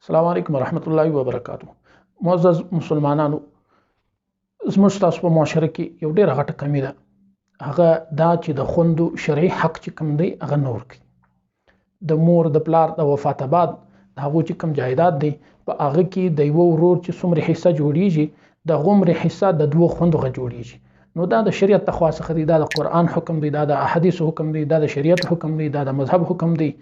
السلام علیکم ورحمۃ اللہ وبرکاتہ. معزز مسلمانانو، زموږ تاسو په معاشره کې یو ډېره غټه کمی ده، هغه دا چې د خوندو شرعي حق چې کوم دی هغه نه ورکوي. د مور د پلار د وفات بعد د هغو چې کوم جایداد دی په هغه کې د یوه ورور چې څومره حصه جوړیږي د هغومره حصه د دوو خوندو څخه جوړیږي. نو دا د شریعت تخوا څخه دی، دا د قرآن حکم دی، دا د احادیثو حکم دی، دا د شریعت حکم دی، دا د مذهب حکم دی.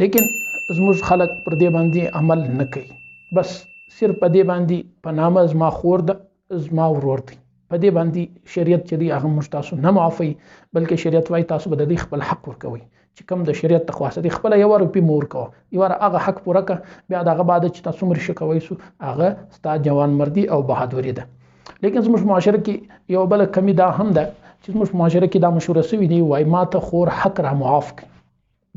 لیکن زموږ خلک پر دې باندې عمل نه کوي، بس صرف په دې باندې په نامه زما خور ده زما ورور دی، په دې باندې شریعت چې دی هغه موږ تاسو نه معافوي، بلکې شریعت وایي تاسو به د دې خپل حق ورکوئ چې کوم د شریعت تخوا څخه دی. خپله یوه روپۍ مه ورکوه، یوه هغه حق پوره کړه، بیا د هغه بعد چې تاسو څومره ښه کوئ سو هغه ستا جوانمردي او بهادري ده. لیکن زموږ معاشره کې یو بله کمی دا هم ده چې زموږ معاشره کې دا مشوره سوي دی، وایي ما ته خور حق را معاف کړي.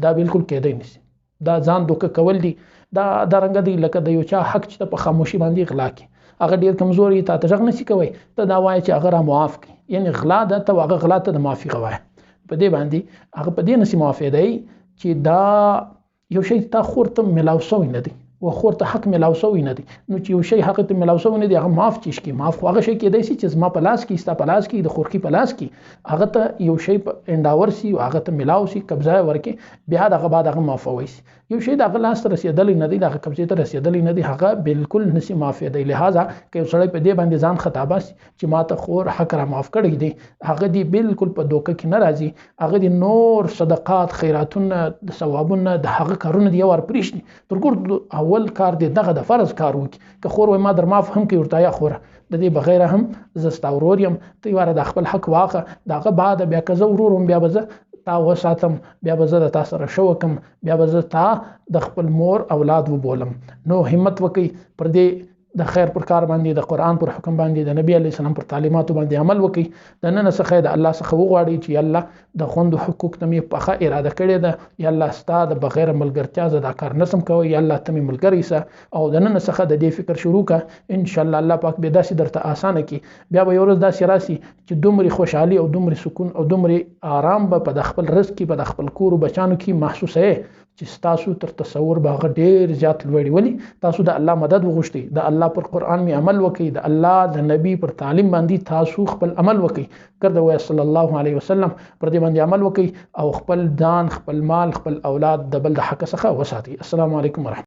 دا بالکل کېدی نشي، دا ځان دوکه کول دي. دا رنګه دی لکه د یو چا حق چې په خاموشي باندې غلا کړي، هغه ډیر کمزوري تا ته غږ نشي کوي، ته دا وایي چې هغه را معاف کړي، یعنی غلا ده، ته هغه غلا ته د معافي غواړي. په دې باندې هغه په دې نشي معافي دی چې دا یو شی تا خور ته ملاو شوی نه دی و خور ته حق ملاو شوی نه دی. نو چې یو شی حق ته ملاو شوی نه دی هغه معاف چیش کی معاف، خو هغه شی کېدای شي چې زما په لاس کې ستا په لاس کې د خورکی په لاس کې هغه ته یو شی په انډاور سي او هغه ته ملاو سي، قبضه ورکې، بیا دغه بعد هغه معافوي سي. یو شی دغه لاس ته رسیدلی نه دی، دغه قبضه ته رسیدلی نه دی، هغه بالکل نسی معافی دی. لہذا که یو سړی په دې باندې ځان خطابه سي چې ما ته خور حق را معاف کړی دی، هغه دی بالکل په دوکه کې نه راځي، هغه دی نور صدقات خیراتونه د ثوابونه د هغه کارونه دی ور پریښني تر ګور اول کار دی دغه د فرض کار وکړي. که خور وای ما در معاف هم کوي ورته یا خوره د دې بغیر هم زه ستا ورور یم، ته یواره د خپل حق واخه، د هغه بعد بیا که زه ورور وم بیا به زه تا وساتم، بیا به زه د تا سره ښه وکړم، بیا به زه تا د خپل مور اولاد وبولم. نو همت وکړئ پر دې د خیر پر کار باندې، د قرآن پر حکم باندې، د نبی علیه السلام پر تعلیماتو باندې عمل وکړئ. د نن څخه د الله څخه وغواړئ چې الله د خوندو حقوق ته مې پخه اراده کړې ده، یا الله ستا د بغیر ملګرتیا زه دا کار نسم کوی، یا الله ته مې ملګری سه. او د نن څخه د دې فکر شروع کړه، ان شاء الله الله پاک به داسې درته اسانه کړي. بیا به یو ورځ داسې راسي چې دومره خوشحالي او دومره سکون او دومره آرام به په د خپل رزق کې په د خپل کور او بچانو کې محسوسه چې تاسو تر تصور به هغه ډیر زیات لوړی. ولی تاسو د الله مدد وغوښتئ، د الله پر قرآن می عمل وکړئ، د الله د نبی پر تعلیم باندې تاسو خپل عمل وکړئ، کرده وای صلی الله علیه وسلم پر دې باندې عمل وکړئ او خپل ځان، خپل مال، خپل اولاد د بل د حق څخه وساتئ. السلام علیکم ورحمت